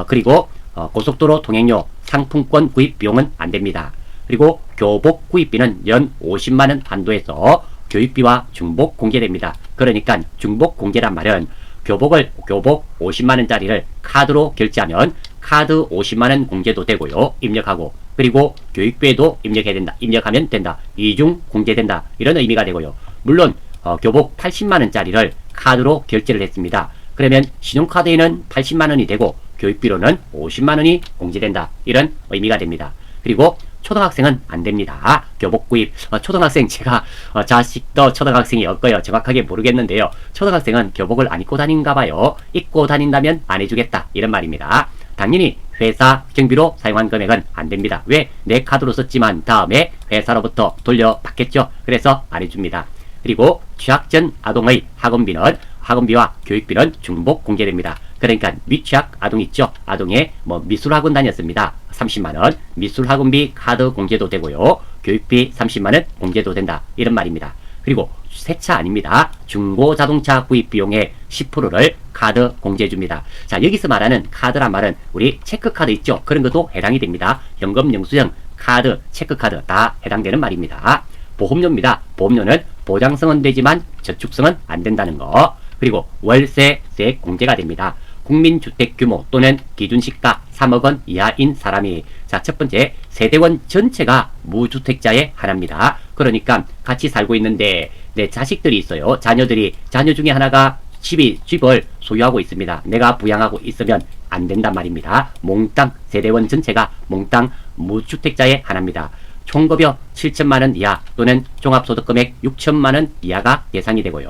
그리고 고속도로 통행료, 상품권 구입 비용은 안됩니다. 그리고 교복 구입비는 연 50만원 한도에서 교육비와 중복 공제됩니다. 그러니까 중복 공제란 말은 교복 50만원짜리를 카드로 결제하면 카드 50만원 공제도 되고요. 입력하고 그리고 교육비에도 입력하면 된다. 이중 공제된다. 이런 의미가 되고요. 물론 교복 80만원짜리를 카드로 결제를 했습니다. 그러면 신용카드에는 80만원이 되고 교육비로는 50만원이 공제된다. 이런 의미가 됩니다. 그리고 초등학생은 안됩니다. 교복 구입. 초등학생 제가 자식도 초등학생이었고요. 정확하게 모르겠는데요. 초등학생은 교복을 안 입고 다닌가봐요. 입고 다닌다면 안 해주겠다. 이런 말입니다. 당연히 회사 경비로 사용한 금액은 안됩니다. 왜? 내 카드로 썼지만 다음에 회사로부터 돌려받겠죠. 그래서 안 해줍니다. 그리고 취학 전 아동의 학원비와 교육비는 중복 공제됩니다. 그러니까 미취학 아동 있죠. 아동의 미술학원 다녔습니다. 30만원 미술학원비 카드 공제도 되고요. 교육비 30만원 공제도 된다. 이런 말입니다. 그리고 새 차 아닙니다. 중고 자동차 구입 비용의 10%를 카드 공제해줍니다. 자, 여기서 말하는 카드란 말은 우리 체크카드 있죠. 그런 것도 해당이 됩니다. 현금, 영수증, 카드, 체크카드 다 해당되는 말입니다. 보험료입니다. 보험료는 보장성은 되지만 저축성은 안 된다는 거. 그리고 월세세 공제가 됩니다. 국민주택 규모 또는 기준시가 3억원 이하인 사람이 첫 번째 세대원 전체가 무주택자에 한합니다. 그러니까 같이 살고 있는데 내 자식들이 있어요. 자녀 중에 하나가 집을 소유하고 있습니다. 내가 부양하고 있으면 안 된단 말입니다. 몽땅 세대원 전체가 몽땅 무주택자에 한합니다. 총급여 7천만원 이하 또는 종합소득금액 6천만원 이하가 대상이 되고요.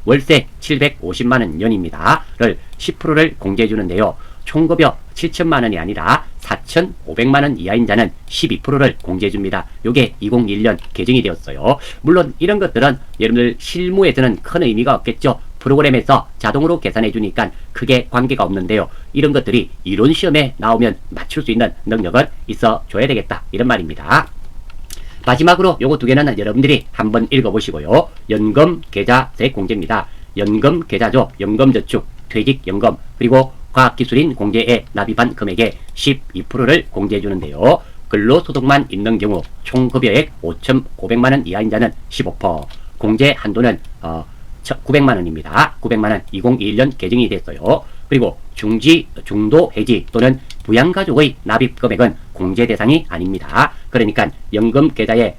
월세 750만원 연입니다. 를 10%를 공제해 주는데요. 총급여 7천만원이 아니라 4,500만원 이하인 자는 12%를 공제해 줍니다. 요게 2001년 개정이 되었어요. 물론 이런 것들은 여러분들 실무에서는 큰 의미가 없겠죠. 프로그램에서 자동으로 계산해 주니까 크게 관계가 없는데요. 이런 것들이 이론 시험에 나오면 맞출 수 있는 능력은 있어 줘야 되겠다. 이런 말입니다. 마지막으로 요거 두 개는 여러분들이 한번 읽어보시고요. 연금 계좌세 공제입니다. 연금 계좌죠. 연금저축, 퇴직연금, 그리고 과학기술인 공제에 납입한 금액의 12%를 공제해 주는데요. 근로소득만 있는 경우 총 급여액 5,500만원 이하인 자는 15%, 공제 한도는 900만원입니다. 900만원 2021년 개정이 됐어요. 그리고 중도 해지 또는 부양가족의 납입 금액은 공제 대상이 아닙니다. 그러니까 연금 계좌에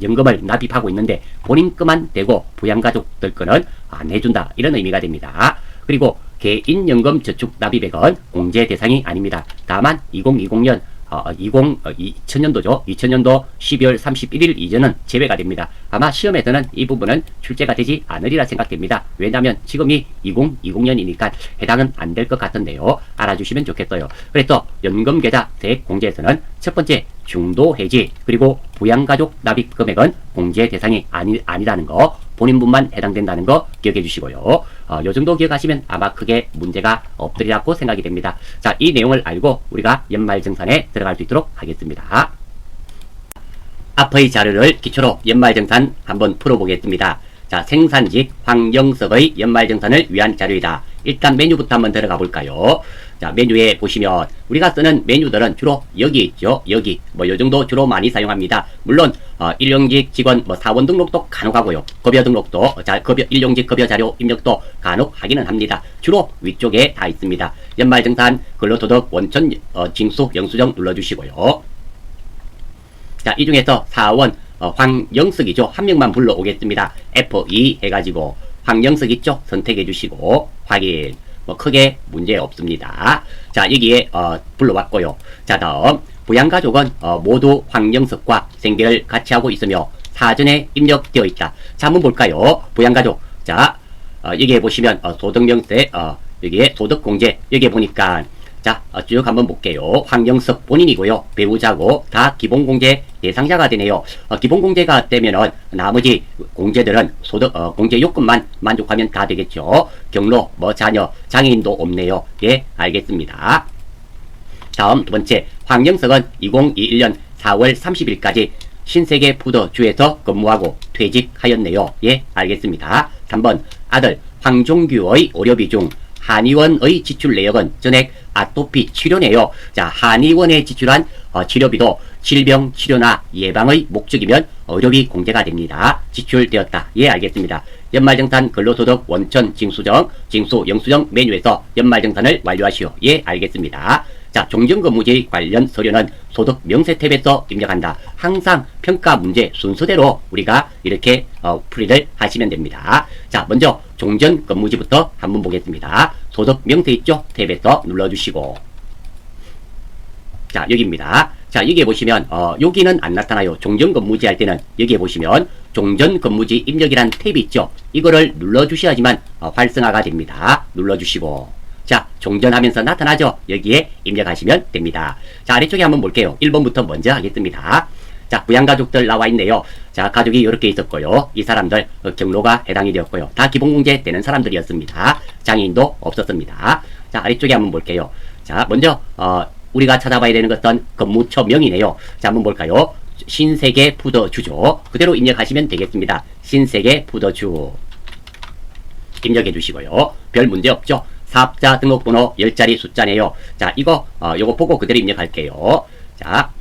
연금을 납입하고 있는데 본인 것만 되고 부양가족들 거는 안 해준다, 이런 의미가 됩니다. 그리고 개인연금 저축 납입액은 공제 대상이 아닙니다. 다만 2020년 2000년도죠. 2000년도 12월 31일 이전은 제외가 됩니다. 아마 시험에서는 이 부분은 출제가 되지 않으리라 생각됩니다. 왜냐하면 지금이 2020년이니까 해당은 안 될 것 같은데요. 알아주시면 좋겠어요. 그래서 연금계좌 세액 공제에서는 첫 번째 중도 해지 그리고 부양가족 납입 금액은 공제 대상이 아니라는 거, 본인분만 해당된다는 거 기억해 주시고요. 요 정도 기억하시면 아마 크게 문제가 없으리라고 생각이 됩니다. 자, 이 내용을 알고 우리가 연말정산에 들어갈 수 있도록 하겠습니다. 앞의 자료를 기초로 연말정산 한번 풀어보겠습니다. 자, 생산직 황영석의 연말정산을 위한 자료이다. 일단 메뉴부터 한번 들어가 볼까요? 자, 메뉴에 보시면 우리가 쓰는 메뉴들은 주로 여기 있죠. 여기 요 정도 주로 많이 사용합니다. 물론 일용직 직원 사원 등록도 간혹 하고요. 급여 등록도 일용직 급여 자료 입력도 간혹 하기는 합니다. 주로 위쪽에 다 있습니다. 연말정산 근로소득 원천 징수 영수증 눌러주시고요. 자, 이 중에서 사원 황영석이죠. 한 명만 불러오겠습니다. F2 해가지고 황영석 있죠? 선택해 주시고 확인. 크게 문제 없습니다. 자, 여기에 불러왔고요. 자, 다음 부양가족은 모두 황영석과 생계를 같이 하고 있으며 사전에 입력되어 있다. 자, 한번 볼까요? 부양가족. 자, 여기에 보시면 소득명세 여기에 소득공제 여기에 보니까 자, 쭉 한번 볼게요. 황영석 본인이고요. 배우자고 다 기본공제 대상자가 되네요. 기본공제가 되면은 나머지 공제들은 소득 공제 요건만 만족하면 다 되겠죠. 경로 자녀 장애인도 없네요. 예, 알겠습니다. 다음 두 번째 황영석은 2021년 4월 30일까지 신세계 푸드주에서 근무하고 퇴직하였네요. 예, 알겠습니다. 3번 아들 황종규의 의료비 중 한의원의 지출 내역은 전액 아토피 치료네요. 자, 한의원에 지출한 치료비도 질병 치료나 예방의 목적이면 의료비 공제가 됩니다. 지출되었다. 예, 알겠습니다. 연말정산 근로소득 원천 징수정 징수 영수증 메뉴에서 연말정산을 완료하시오. 예, 알겠습니다. 자, 종전근무제 관련 서류는 소득 명세 탭에서 입력한다. 항상 평가 문제 순서대로 우리가 이렇게 풀이를 하시면 됩니다. 자, 먼저 종전근무지부터 한번 보겠습니다. 소득 명세 있죠? 탭에서 눌러주시고 자, 여기입니다. 자, 여기에 보시면 여기는 안 나타나요. 종전근무지 할 때는 여기에 보시면 종전근무지 입력이란 탭이 있죠? 이거를 눌러주셔야지만 활성화가 됩니다. 눌러주시고 자, 종전하면서 나타나죠? 여기에 입력하시면 됩니다. 자, 아래쪽에 한번 볼게요. 1번부터 먼저 하겠습니다. 자, 부양가족들 나와 있네요. 자, 가족이 이렇게 있었고요. 이 사람들 경로가 해당이 되었고요. 다 기본공제 되는 사람들이었습니다. 장애인도 없었습니다. 자, 아래쪽에 한번 볼게요. 자, 먼저 우리가 찾아봐야 되는 것은 근무처명이네요. 자, 한번 볼까요? 신세계 푸드주죠. 그대로 입력하시면 되겠습니다. 신세계 푸드주 입력해 주시고요. 별 문제 없죠? 사업자 등록번호 10자리 숫자네요. 자, 요거 보고 그대로 입력할게요. 자,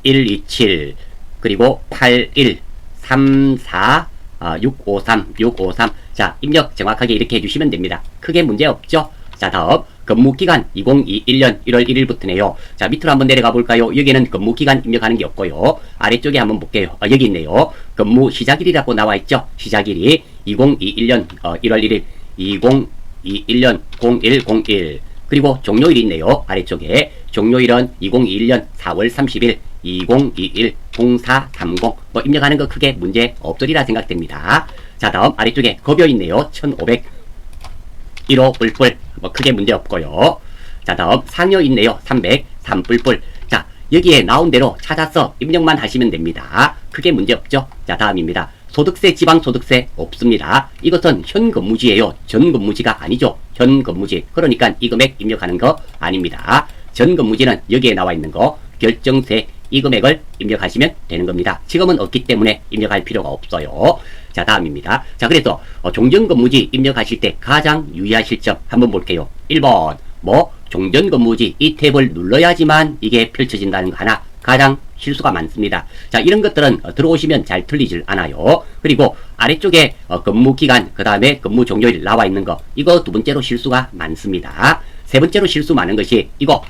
127 그리고 81 34 653 자, 입력 정확하게 이렇게 해주시면 됩니다. 크게 문제 없죠? 자, 다음 근무기간 2021년 1월 1일부터네요. 자, 밑으로 한번 내려가 볼까요? 여기는 근무기간 입력하는 게 없고요. 아래쪽에 한번 볼게요. 여기 있네요. 근무 시작일이라고 나와 있죠? 시작일이 2021년 1월 1일 2021년 0101 그리고 종료일이 있네요. 아래쪽에 종료일은 2021년 4월 30일 2021 0430 입력하는 거 크게 문제 없으리라 생각됩니다. 자, 다음 아래쪽에 급여 있네요. 1500 1호 뿔뿔 크게 문제 없고요. 자, 다음 상여 있네요. 300 3뿔뿔 자, 여기에 나온 대로 찾아서 입력만 하시면 됩니다. 크게 문제 없죠? 자, 다음입니다. 소득세 지방소득세 없습니다. 이것은 현근무지예요. 전근무지가 아니죠. 현근무지. 그러니까 이 금액 입력하는 거 아닙니다. 전근무지는 여기에 나와 있는 거 결정세 이 금액을 입력하시면 되는 겁니다. 지금은 없기 때문에 입력할 필요가 없어요. 자, 다음입니다. 자, 그래서 종전근무지 입력하실 때 가장 유의하실 점 한번 볼게요. 1번 종전근무지 이 탭을 눌러야지만 이게 펼쳐진다는 거 하나 가장 실수가 많습니다. 자, 이런 것들은 들어오시면 잘 틀리질 않아요. 그리고 아래쪽에 근무기간, 그 다음에 근무 종료일 나와 있는 거, 이거 두 번째로 실수가 많습니다. 세 번째로 실수 많은 것이 이거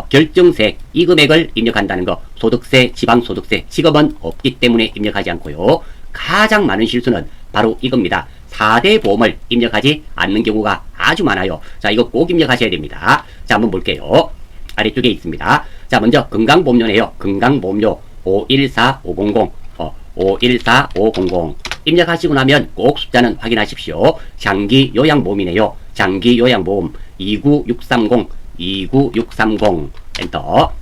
결정세, 이 금액을 입력한다는 거, 소득세, 지방소득세, 지급은 없기 때문에 입력하지 않고요. 가장 많은 실수는 바로 이겁니다. 4대 보험을 입력하지 않는 경우가 아주 많아요. 자, 이거 꼭 입력하셔야 됩니다. 자, 한번 볼게요. 아래쪽에 있습니다. 자, 먼저 건강보험료네요. 건강보험료 514500, 514500 입력하시고 나면 꼭 숫자는 확인하십시오. 장기요양보험이네요. 장기요양보험 29630, 29630 엔터.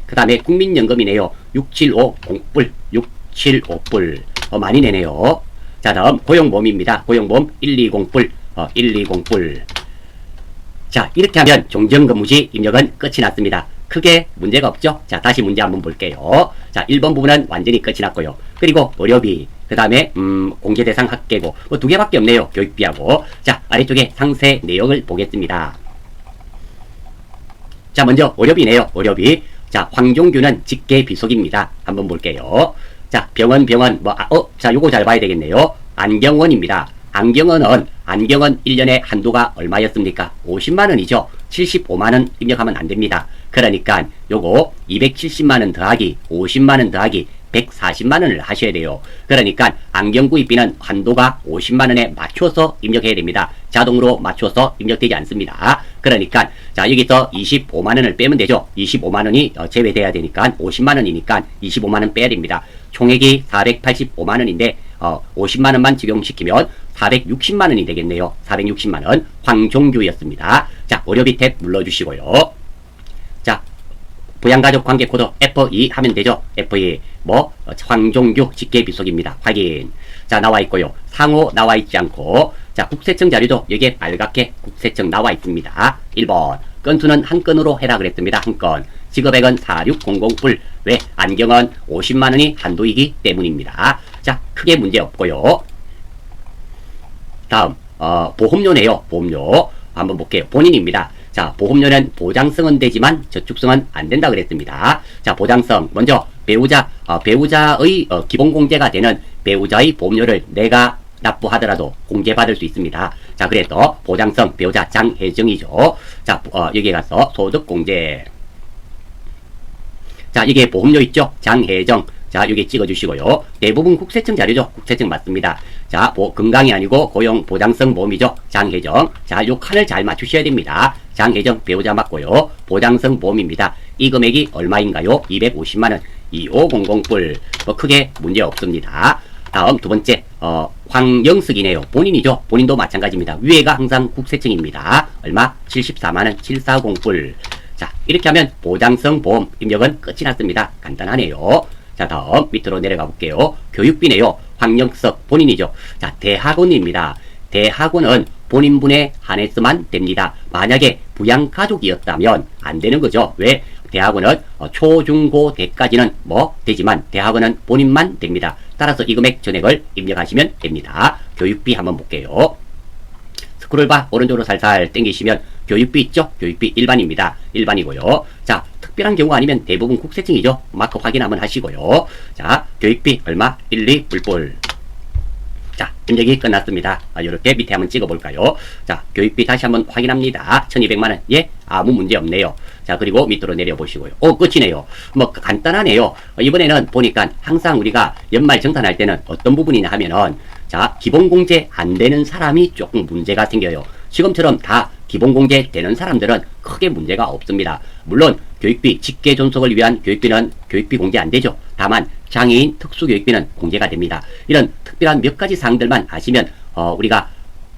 그 다음에 국민연금이네요. 6750불, 675불. 많이 내네요. 자, 다음 고용보험입니다. 고용보험 120불, 120불. 자, 이렇게 하면 종전근무지 입력은 끝이 났습니다. 크게 문제가 없죠? 자, 다시 문제 한번 볼게요. 자, 1번 부분은 완전히 끝이 났고요. 그리고 의료비, 그 다음에 공제대상 학계고 뭐 두 개밖에 없네요. 교육비하고. 자, 아래쪽에 상세 내용을 보겠습니다. 자, 먼저 의료비네요. 의료비. 자, 황종규는 직계 비속입니다. 한번 볼게요. 자, 병원 자, 요거 잘 봐야 되겠네요. 안경원입니다. 안경은 1년에 한도가 얼마였습니까? 50만원이죠. 75만원 입력하면 안됩니다. 그러니까 요거 270만원 더하기 50만원 더하기 140만원을 하셔야 돼요. 그러니까 안경 구입비는 한도가 50만원에 맞춰서 입력해야 됩니다. 자동으로 맞춰서 입력되지 않습니다. 그러니까 자, 여기서 25만원을 빼면 되죠. 25만원이 제외돼야 되니까 50만원이니까 25만원 빼야 됩니다. 총액이 485만원인데 50만원만 적용시키면 460만원이 되겠네요. 460만원. 황종규였습니다. 자, 의료비 탭 눌러주시고요. 자, 부양가족 관계코드 F2 하면 되죠. F2 황종규 직계비속입니다. 확인. 자, 나와 있고요. 상호 나와 있지 않고, 자, 국세청 자료도 여기에 빨갛게 국세청 나와 있습니다. 1번 건수는 한 건으로 해라 그랬습니다. 한 건. 지급액은 4600불. 왜? 안경은 50만원이 한도이기 때문입니다. 자, 크게 문제 없고요. 다음 보험료네요. 보험료 한번 볼게요. 본인입니다. 자, 보험료는 보장성은 되지만 저축성은 안 된다 그랬습니다. 자, 보장성 먼저 배우자의 기본공제가 되는 배우자의 보험료를 내가 납부하더라도 공제받을 수 있습니다. 자, 그래서 보장성 배우자 장혜정이죠. 자, 여기에 가서 소득공제. 자, 이게 보험료 있죠? 장혜정. 자, 여기 찍어주시고요. 대부분 국세청 자료죠? 국세청 맞습니다. 자, 건강이 아니고 고용 보장성 보험이죠? 장혜정. 자, 요 칸을 잘 맞추셔야 됩니다. 장혜정 배우자 맞고요. 보장성 보험입니다. 이 금액이 얼마인가요? 250만원. 2500불. 크게 문제 없습니다. 다음 두 번째, 황영석이네요. 본인이죠? 본인도 마찬가지입니다. 위에가 항상 국세청입니다. 얼마? 74만원 740불. 자, 이렇게 하면 보장성 보험 입력은 끝이 났습니다. 간단하네요. 자, 다음 밑으로 내려가 볼게요. 교육비네요. 황영석 본인이죠. 자, 대학원입니다. 대학원은 본인분에 한해서만 됩니다. 만약에 부양가족이었다면 안 되는 거죠. 왜? 대학원은 초, 중, 고, 대까지는 되지만 대학원은 본인만 됩니다. 따라서 이 금액 전액을 입력하시면 됩니다. 교육비 한번 볼게요. 스크롤바 오른쪽으로 살살 당기시면 교육비 있죠? 교육비 일반입니다. 일반이고요. 자, 특별한 경우 아니면 대부분 국세청이죠. 마크 확인 한번 하시고요. 자, 교육비 얼마? 12불불. 자, 입력이 끝났습니다. 이렇게 밑에 한번 찍어볼까요? 자, 교육비 다시 한번 확인합니다. 1200만원. 예? 아무 문제 없네요. 자, 그리고 밑으로 내려보시고요. 끝이네요. 간단하네요. 이번에는 보니까 항상 우리가 연말 정산할 때는 어떤 부분이냐 하면은, 자, 기본공제 안 되는 사람이 조금 문제가 생겨요. 지금처럼 다 기본공제 되는 사람들은 크게 문제가 없습니다. 물론 교육비 직계 존속을 위한 교육비는 교육비 공제 안 되죠. 다만 장애인 특수교육비는 공제가 됩니다. 이런 특별한 몇 가지 사항들만 아시면 우리가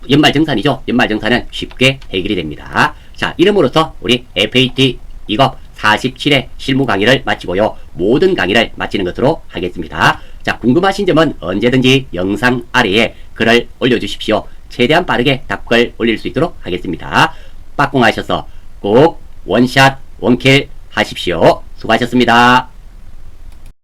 연말정산이죠. 연말정산은 쉽게 해결이 됩니다. 자, 이름으로써 우리 FAT 2급 47회 실무 강의를 마치고요. 모든 강의를 마치는 것으로 하겠습니다. 자, 궁금하신 점은 언제든지 영상 아래에 글을 올려주십시오. 최대한 빠르게 답글 올릴 수 있도록 하겠습니다. 빠꿍하셔서 꼭 원샷 원킬 하십시오. 수고하셨습니다.